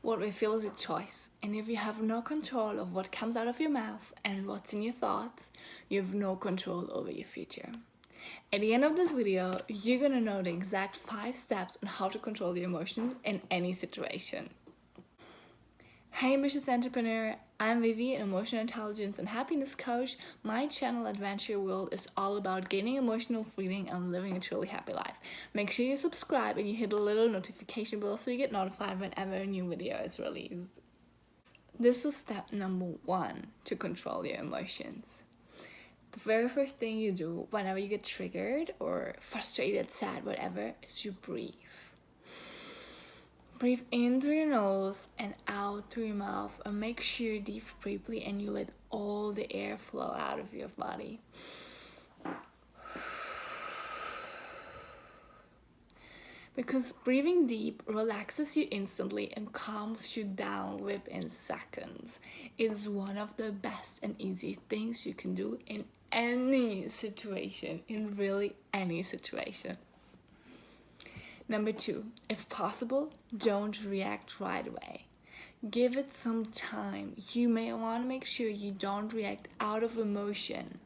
What we feel is a choice, and if you have no control of what comes out of your mouth and what's in your thoughts, you have no control over your future. At the end of this video, you're gonna know the exact 5 steps on how to control your emotions in any situation. Hey ambitious entrepreneur, I'm Vivi, an emotional intelligence and happiness coach. My channel Adventure World is all about gaining emotional freedom and living a truly happy life. Make sure you subscribe and you hit the little notification bell so you get notified whenever a new video is released. This is step number 1 to control your emotions. The very first thing you do whenever you get triggered or frustrated, sad, whatever, is you breathe. Breathe in through your nose and out through your mouth, and make sure you breathe deeply and you let all the air flow out of your body. Because breathing deep relaxes you instantly and calms you down within seconds. It's one of the best and easiest things you can do in any situation, in really any situation. Number 2, if possible, don't react right away. Give it some time. You may want to make sure you don't react out of emotion.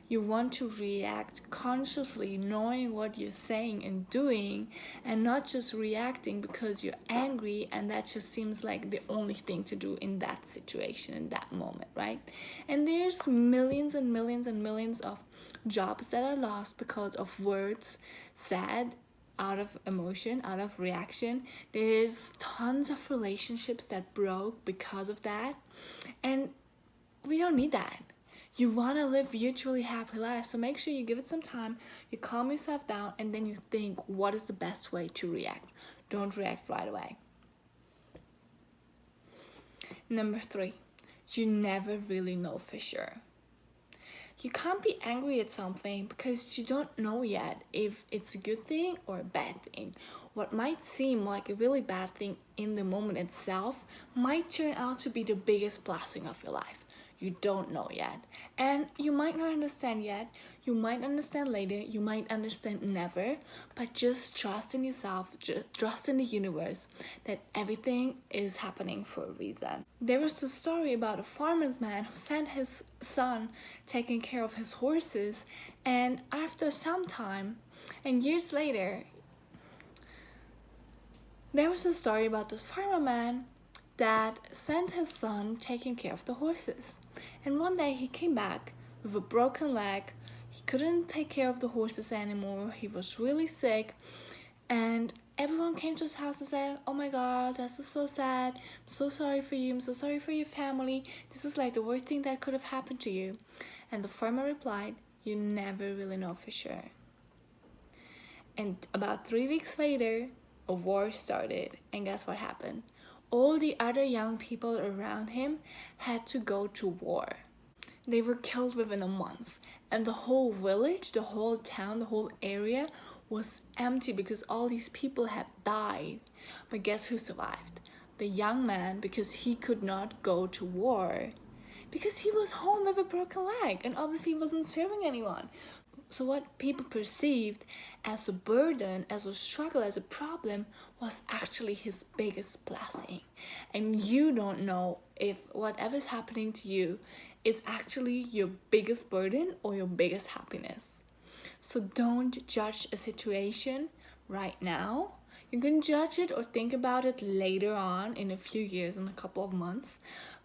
You want to react consciously, knowing what you're saying and doing, and not just reacting because you're angry and that just seems like the only thing to do in that situation, in that moment, right? And there's millions and millions and millions of jobs that are lost because of words said out of emotion, out of reaction. There's tons of relationships that broke because of that, and we don't need that. You want to live your truly happy life, so make sure you give it some time, you calm yourself down, and then you think, what is the best way to react? Don't react right away. Number 3, you never really know for sure. You can't be angry at something because you don't know yet if it's a good thing or a bad thing. What might seem like a really bad thing in the moment itself might turn out to be the biggest blessing of your life. You don't know yet, and you might not understand yet. You might understand later, you might understand never, but just trust in yourself, just trust in the universe that everything is happening for a reason. There was a story about a farmer's man who sent his son taking care of his horses, and after some time and years later, there was a story about this farmer man that sent his son taking care of the horses. And one day he came back with a broken leg. He couldn't take care of the horses anymore. He was really sick. And everyone came to his house and said, oh my God, this is so sad. I'm so sorry for you. I'm so sorry for your family. This is like the worst thing that could have happened to you. And the farmer replied, you never really know for sure. And about 3 weeks later, a war started. And guess what happened? All the other young people around him had to go to war. They were killed within a month, and the whole village, the whole town, the whole area was empty because all these people had died. But guess who survived? The young man, because he could not go to war because he was home with a broken leg and obviously he wasn't serving anyone. So what people perceived as a burden, as a struggle, as a problem was actually his biggest blessing. And you don't know if whatever's happening to you is actually your biggest burden or your biggest happiness. So don't judge a situation right now. You can judge it or think about it later on in a few years, in a couple of months,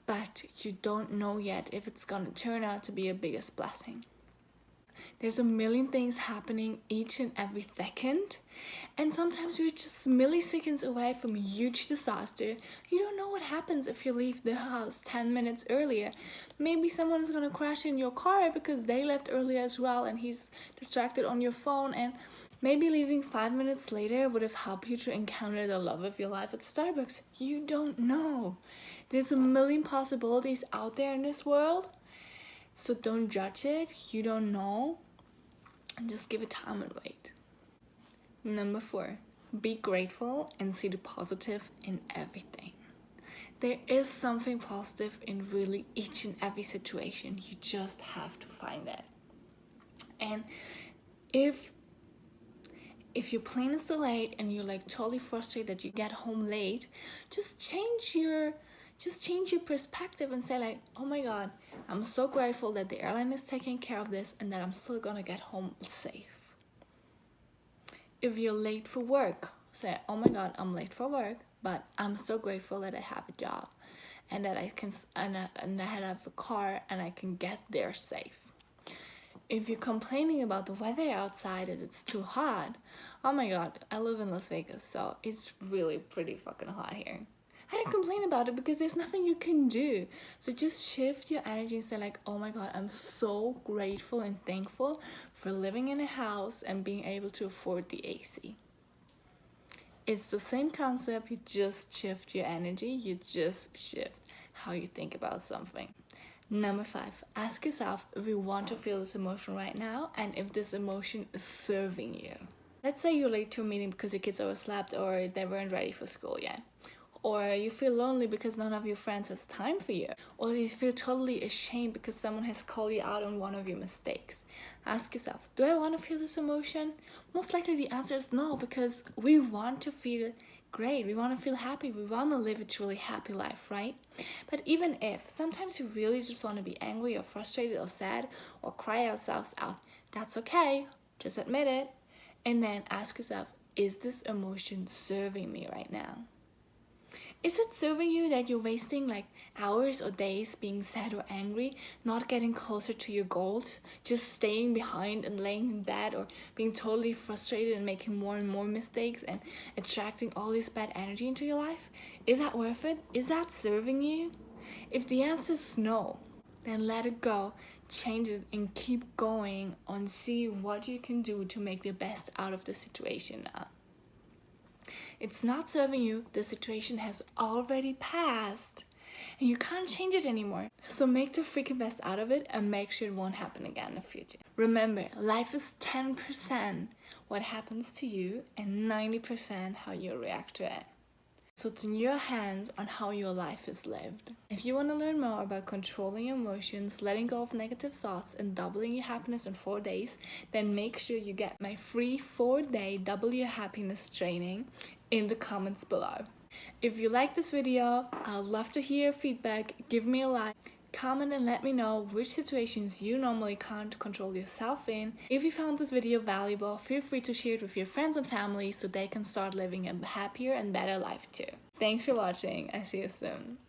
but you don't know yet if it's gonna turn out to be your biggest blessing. There's a million things happening each and every second, and sometimes we're just milliseconds away from a huge disaster. You don't know what happens if you leave the house 10 minutes earlier. Maybe someone is gonna crash in your car because they left earlier as well and he's distracted on your phone, and maybe leaving 5 minutes later would have helped you to encounter the love of your life at Starbucks. You don't know. There's a million possibilities out there in this world. So don't judge it, you don't know, and just give it time and wait. Number 4, be grateful and see the positive in everything. There is something positive in really each and every situation. You just have to find it. And if If your plane is delayed and you're like totally frustrated that you get home late, just change your perspective and say like, oh my god, I'm so grateful that the airline is taking care of this and that I'm still gonna get home safe. If you're late for work, say, oh my god, I'm late for work, but I'm so grateful that I have a job and that I can and I have a car and I can get there safe. If you're complaining about the weather outside and it's too hot, oh my god, I live in Las Vegas, so it's really pretty fucking hot here. I didn't complain about it because there's nothing you can do. So just shift your energy and say like, oh my god, I'm so grateful and thankful for living in a house and being able to afford the AC. It's the same concept, you just shift your energy, you just shift how you think about something. Number 5, ask yourself if you want to feel this emotion right now and if this emotion is serving you. Let's say you're late to a meeting because your kids overslept or they weren't ready for school yet. Or you feel lonely because none of your friends has time for you. Or you feel totally ashamed because someone has called you out on one of your mistakes. Ask yourself, do I want to feel this emotion? Most likely the answer is no, because we want to feel great, we want to feel happy, we want to live a truly happy life, right? But even if sometimes you really just want to be angry or frustrated or sad or cry ourselves out, that's okay, just admit it. And then ask yourself, is this emotion serving me right now? Is it serving you that you're wasting like hours or days being sad or angry, not getting closer to your goals, just staying behind and laying in bed, or being totally frustrated and making more and more mistakes and attracting all this bad energy into your life? Is that worth it? Is that serving you? If the answer is no, then let it go, change it, and keep going and see what you can do to make the best out of the situation now. It's not serving you, the situation has already passed and you can't change it anymore. So make the freaking best out of it and make sure it won't happen again in the future. Remember, life is 10% what happens to you and 90% how you react to it. So it's in your hands on how your life is lived. If you want to learn more about controlling your emotions, letting go of negative thoughts, and doubling your happiness in 4 days, then make sure you get my free 4-day Double Your Happiness training in the comments below. If you like this video, I'd love to hear your feedback. Give me a like. Comment and let me know which situations you normally can't control yourself in. If you found this video valuable, feel free to share it with your friends and family so they can start living a happier and better life too. Thanks for watching. I see you soon.